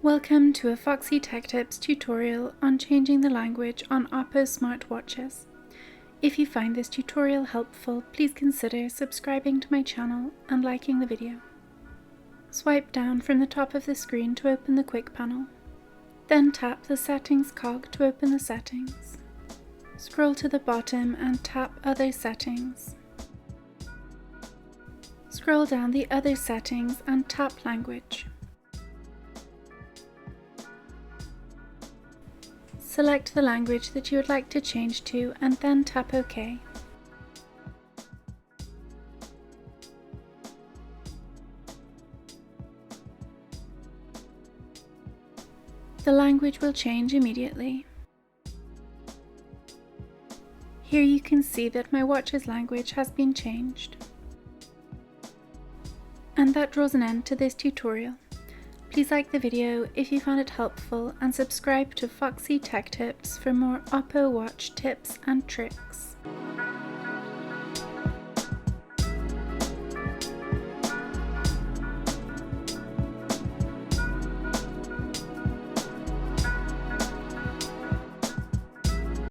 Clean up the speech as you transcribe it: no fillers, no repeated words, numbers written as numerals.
Welcome to a Foxy Tech Tips tutorial on changing the language on Oppo smartwatches. If you find this tutorial helpful, please consider subscribing to my channel and liking the video. Swipe down from the top of the screen to open the quick panel. Then tap the settings cog to open the settings. Scroll to the bottom and tap Other Settings. Scroll down the Other Settings and tap Language. Select the language that you would like to change to and then tap OK. The language will change immediately. Here you can see that my watch's language has been changed. And that draws an end to this tutorial. Please like the video if you found it helpful and subscribe to Foxy Tech Tips for more Oppo Watch tips and tricks.